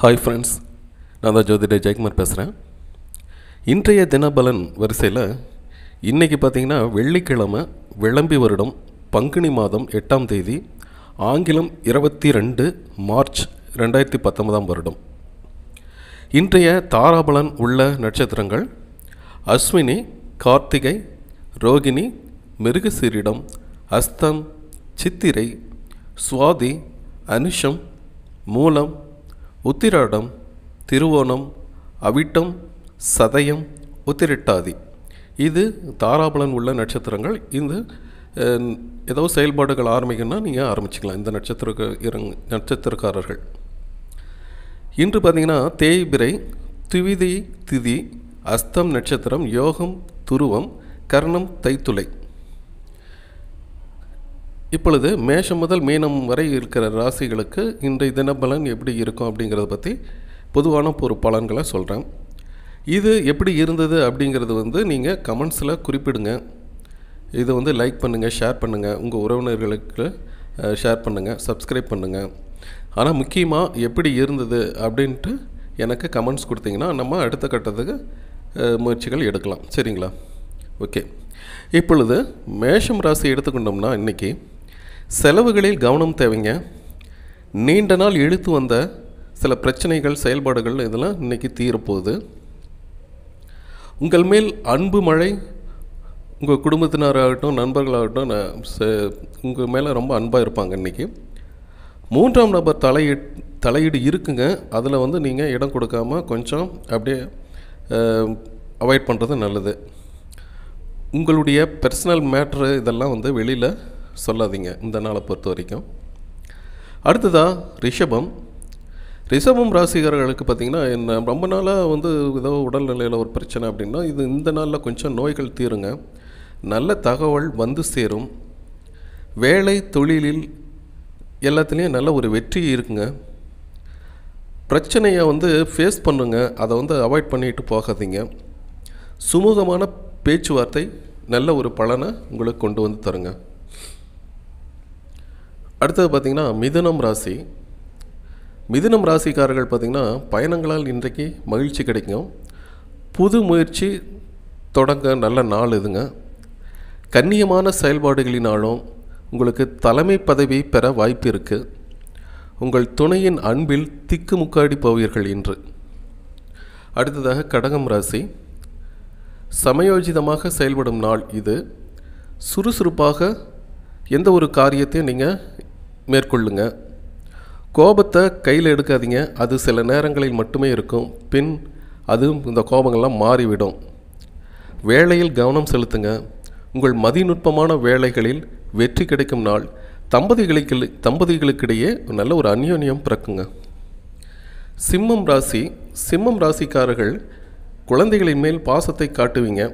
Hi friends, நான் தான் ஜோதிடர் ஜெயக்குமார் பேசுகிறேன். இன்றைய தினபலன் வரிசையில் இன்றைக்கி பார்த்திங்கன்னா வெள்ளிக்கிழமை, விளம்பி வருடம் பங்குனி மாதம் 8ஆம் தேதி, ஆங்கிலம் 22 மார்ச் 2019 வருடம். இன்றைய தாராபலன் உள்ள நட்சத்திரங்கள் அஸ்வினி, கார்த்திகை, ரோகிணி, மிருகசீரிடம், அஸ்தம், சித்திரை, சுவாதி, அனுஷம், மூலம், உத்திராடம், திருவோணம், அவிட்டம், சதயம், உத்திரட்டாதி. இது தாராபலன் உள்ள நட்சத்திரங்கள். இந்த ஏதோ செயல்பாடுகள் ஆரம்பிக்கணும்னா நீங்கள் ஆரம்பிச்சிக்கலாம். இந்த நட்சத்திரக்காரர்கள் இன்று பார்த்திங்கன்னா தேய்பிரை, துவிதி திதி, அஸ்தம் நட்சத்திரம், யோகம் துருவம், கர்ணம் தைத்துளை. இப்பொழுது மேஷம் முதல் மீனம் வரை இருக்கிற ராசிகளுக்கு இன்றைய தினபலன் எப்படி இருக்கும் அப்படிங்கிறத பற்றி பொதுவான ஒரு பலன்களை சொல்கிறேன். இது எப்படி இருந்தது அப்படிங்கிறது நீங்கள் கமெண்ட்ஸில் குறிப்பிடுங்க. இதை லைக் பண்ணுங்கள், ஷேர் பண்ணுங்கள், உங்கள் உறவினர்களுக்கு ஷேர் பண்ணுங்கள், சப்ஸ்கிரைப் பண்ணுங்கள். ஆனால் முக்கியமாக எப்படி இருந்தது அப்படின்ட்டு எனக்கு கமெண்ட்ஸ் கொடுத்தீங்கன்னா நம்ம அடுத்த கட்டத்துக்கு முயற்சிகள் எடுக்கலாம். சரிங்களா? ஓகே. இப்பொழுது மேஷம் ராசி எடுத்துக்கொண்டோம்னா இன்றைக்கி செலவுகளில் கவனம் தேவைங்க. நீண்ட நாள் இழுத்து வந்த சில பிரச்சனைகள், செயல்பாடுகள் இதெல்லாம் இன்றைக்கி தீரப்போகுது. உங்கள் மேல் அன்பு மழை, உங்கள் குடும்பத்தினராகட்டும், நண்பர்களாகட்டும் உங்கள் மேலே ரொம்ப அன்பாக இருப்பாங்க. இன்றைக்கி 3ஆம் நபர் தலையீடு இருக்குங்க. அதில் நீங்கள் இடம் கொடுக்காமல் கொஞ்சம் அப்படியே அவாய்ட் பண்ணுறது நல்லது. உங்களுடைய பர்சனல் மேட்ரு இதெல்லாம் வெளியில் சொல்லாதீங்க இந்த நாளை பொறுத்த வரைக்கும். அடுத்ததாக ரிஷபம் ராசிகாரர்களுக்கு பார்த்திங்கன்னா என்ன ரொம்ப நாளாக ஏதோ உடல்நிலையில் ஒரு பிரச்சனை அப்படின்னா இது இந்த நாளில் கொஞ்சம் நோய்கள் தீருங்க. நல்ல தகவல் சேரும். வேலை தொழிலில் எல்லாத்துலேயும் நல்ல ஒரு வெற்றி இருக்குங்க. பிரச்சனையை ஃபேஸ் பண்ணுங்க. அதை அவாய்ட் பண்ணிட்டு போகாதீங்க. சுமூகமான பேச்சுவார்த்தை நல்ல ஒரு பலனை உங்களுக்கு கொண்டு தருங்க. அடுத்தது பார்த்திங்கன்னா மிதுனம் ராசிக்காரர்கள் பார்த்திங்கன்னா பயணங்களால் இன்றைக்கு மகிழ்ச்சி கிடைக்கும். புது முயற்சி தொடங்க நல்ல நாள் இதுங்க. கண்ணியமான செயல்பாடுகளினாலும் உங்களுக்கு தலைமை பதவி பெற வாய்ப்பு இருக்குது. உங்கள் துணையின் அன்பில் திக்குமுக்காடி போவீர்கள் இன்று. அடுத்ததாக கடகம் ராசி, சமயோஜிதமாக செயல்படும் நாள் இது. சுறுசுறுப்பாக எந்த ஒரு காரியத்தையும் நீங்கள் மேற்கொள்ளுங்க. கோபத்தை கையில் எடுக்காதீங்க. அது சில நேரங்களில் மட்டுமே இருக்கும். பின் இந்த கோபங்கள்லாம் மாறிவிடும். வேலையில் கவனம் செலுத்துங்க. உங்கள் மதிநுட்பமான வேலைகளில் வெற்றி கிடைக்கும் நாள். தம்பதிகளுக்கிடையே நல்ல ஒரு அந்யோன்யம் பிறக்குங்க. சிம்மம் ராசிக்காரர்கள் குழந்தைகளின் மேல் பாசத்தை காட்டுவீங்க.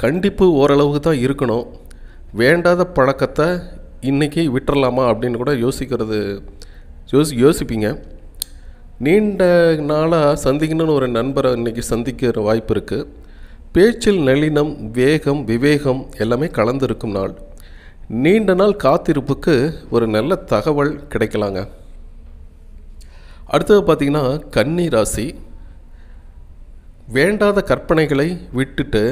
கண்டிப்பு ஓரளவுக்கு தான் இருக்கணும். வேண்டாத பழக்கத்தை இன்றைக்கி விட்டுறலாமா அப்படின்னு கூட யோசிப்பீங்க. நீண்ட நாளாக சந்திக்கணும்னு ஒரு நண்பரை இன்றைக்கி சந்திக்கிற வாய்ப்பு இருக்குது. பேச்சில் நளினம், வேகம், விவேகம் எல்லாமே கலந்துருக்கும் நாள். நீண்ட நாள் காத்திருப்புக்கு ஒரு நல்ல தகவல் கிடைக்கலாங்க. அடுத்தது பார்த்திங்கன்னா கன்னி ராசி, வேண்டாத கற்பனைகளை விட்டுட்டு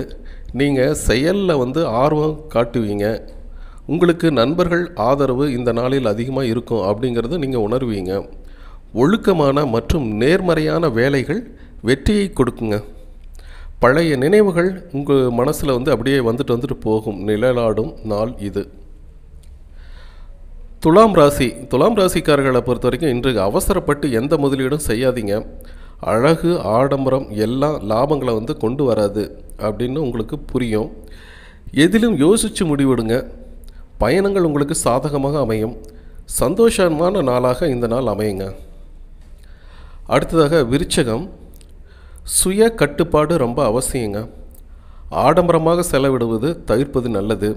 நீங்கள் செயலில் ஆர்வம் காட்டுவீங்க. உங்களுக்கு நண்பர்கள் ஆதரவு இந்த நாளில் அதிகமாக இருக்கும் அப்படிங்கிறத நீங்கள் உணர்வீங்க. ஒழுக்கமான மற்றும் நேர்மறையான வேலைகள் வெற்றியை கொடுக்குங்க. பழைய நினைவுகள் உங்கள் மனசில் அப்படியே வந்துட்டு போகும், நிழலாடும் நாள் இது. துலாம் ராசிக்காரர்களை பொறுத்த வரைக்கும் இன்று அவசரப்பட்டு எந்த முதலீடும் செய்யாதீங்க. அழகு, ஆடம்பரம் எல்லாம் லாபங்களை கொண்டு வராது அப்படின்னு உங்களுக்கு புரியும். எதிலும் யோசித்து முடிவெடுங்க. பயணங்கள் உங்களுக்கு சாதகமாக அமையும். சந்தோஷமான நாளாக இந்த நாள் அமையுங்க. அடுத்ததாக விருச்சகம், சுய கட்டுப்பாடு ரொம்ப அவசியங்க. ஆடம்பரமாக செலவிடுவது தவிர்ப்பது நல்லது.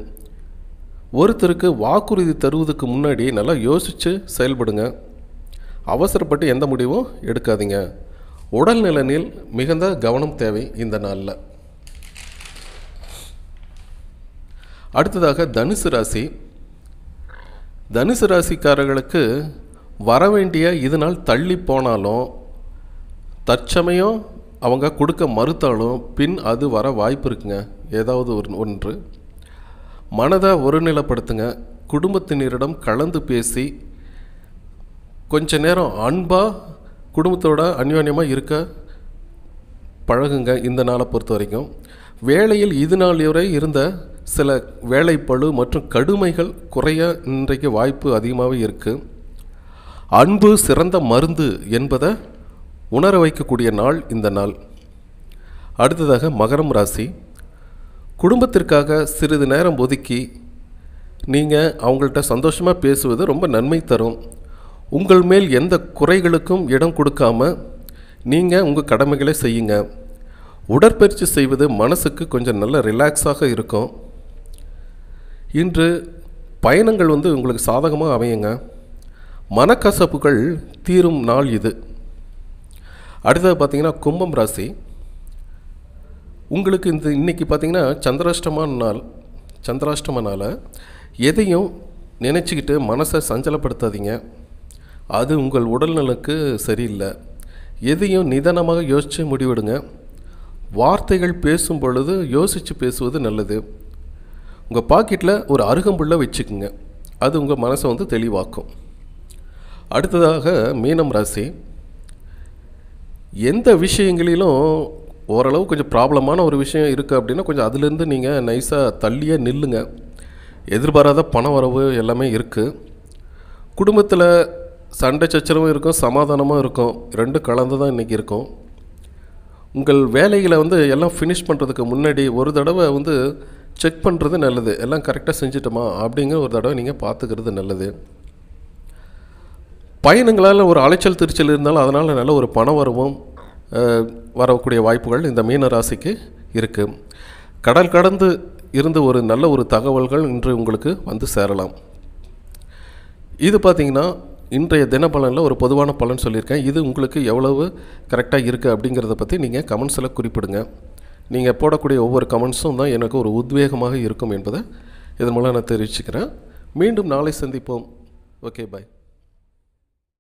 ஒருத்தருக்கு வாக்குறுதி தருவதுக்கு முன்னாடி நல்லா யோசித்து செயல்படுங்க. அவசரப்பட்டு எந்த முடிவும் எடுக்காதீங்க. உடல் நலனில் மிகுந்த கவனம் தேவை இந்த நாளில். அடுத்ததாக தனுசு ராசிக்காரர்களுக்கு வரவேண்டிய இது நாள் தள்ளி போனாலும் தற்சமயம் அவங்க கொடுக்க மறுத்தாலும் பின் அது வர வாய்ப்பு இருக்குங்க. ஏதாவது ஒன்று மனதை ஒருநிலைப்படுத்துங்க. குடும்பத்தினரிடம் கலந்து பேசி கொஞ்ச நேரம் அன்பாக குடும்பத்தோட அந்யோன்யமாக இருக்க பழகுங்க. இந்த நாளை பொறுத்த வரைக்கும் வேலையில் இது நாள் வரை இருந்த சில வேலைப்பளு மற்றும் கடுமைகள் குறைய இன்றைக்கு வாய்ப்பு அதிகமாகவே இருக்குது. அன்பு சிறந்த மருந்து என்பதை உணர வைக்கக்கூடிய நாள் இந்த நாள். அடுத்ததாக மகரம் ராசி. குடும்பத்திற்காக சிறிது நேரம் ஒதுக்கி நீங்கள் அவங்கள்ட்ட சந்தோஷமாக பேசுவது ரொம்ப நன்மை தரும். உங்கள் மேல் எந்த குறைகளுக்கும் இடம் கொடுக்காம நீங்கள் உங்கள் கடமைகளை செய்யுங்க. உடற்பயிற்சி செய்வது மனசுக்கு கொஞ்சம் நல்ல ரிலாக்ஸாக இருக்கும். இன்று பயணங்கள் உங்களுக்கு சாதகமாக அமையுங்க. மனக்கசப்புகள் தீரும் நாள் இது. அடுத்தது பார்த்திங்கன்னா கும்பம் ராசி. உங்களுக்கு இன்றைக்கி பார்த்திங்கன்னா சந்திராஷ்டமனால் எதையும் நினச்சிக்கிட்டு மனசை சஞ்சலப்படுத்தாதீங்க. அது உங்கள் உடல்நலனுக்கு சரியில்லை. எதையும் நிதானமாக யோசித்து முடிவெடுங்க. வார்த்தைகள் பேசும் பொழுது யோசித்து பேசுவது நல்லது. உங்கள் பாக்கெட்டில் ஒரு அருகம்புல்லை வச்சுக்குங்க. அது உங்கள் மனசை தெளிவாக்கும். அடுத்ததாக மீனம் ராசி. எந்த விஷயங்களிலும் ஓரளவு கொஞ்சம் ப்ராப்ளமான ஒரு விஷயம் இருக்குது அப்படின்னா கொஞ்சம் அதுலேருந்து நீங்கள் நைஸாக தள்ளியே நில்லுங்க. எதிர்பாராத பண வரவு எல்லாமே இருக்குது. குடும்பத்தில் சண்டை சச்சரவும் இருக்கும், சமாதானமாக இருக்கும். ரெண்டும் கலந்து தான் இன்றைக்கி இருக்கும். உங்கள் வேலைகளை எல்லாம் ஃபினிஷ் பண்ணுறதுக்கு முன்னாடி ஒரு தடவை செக் பண்ணுறது நல்லது. எல்லாம் கரெக்டாக செஞ்சிட்டோமா அப்படிங்கிற ஒரு தடவை நீங்கள் பார்த்துக்கிறது நல்லது. பயணங்களால் ஒரு அலைச்சல் திருச்சல் இருந்தாலும் அதனால் நல்ல ஒரு பண வரவும் வரக்கூடிய வாய்ப்புகள் இந்த மீன ராசிக்கு இருக்குது. கடல் கடந்து இருந்து ஒரு நல்ல ஒரு தகவல்கள் இன்று உங்களுக்கு சேரலாம். இது பார்த்திங்கன்னா இன்றைய தினப்பலனில் ஒரு பொதுவான பலன் சொல்லியிருக்கேன். இது உங்களுக்கு எவ்வளவு கரெக்டாக இருக்குது அப்படிங்கிறத பற்றி நீங்கள் கமெண்ட்ஸில் குறிப்பிடுங்க. நீங்கள் போடக்கூடிய ஒவ்வொரு கமெண்ட்ஸும் தான் எனக்கு ஒரு உத்வேகமாக இருக்கும் என்பதை இதன் மூலம் நான் தெரிவிச்சுக்கிறேன். மீண்டும் நாளை சந்திப்போம். ஓகே, பாய்.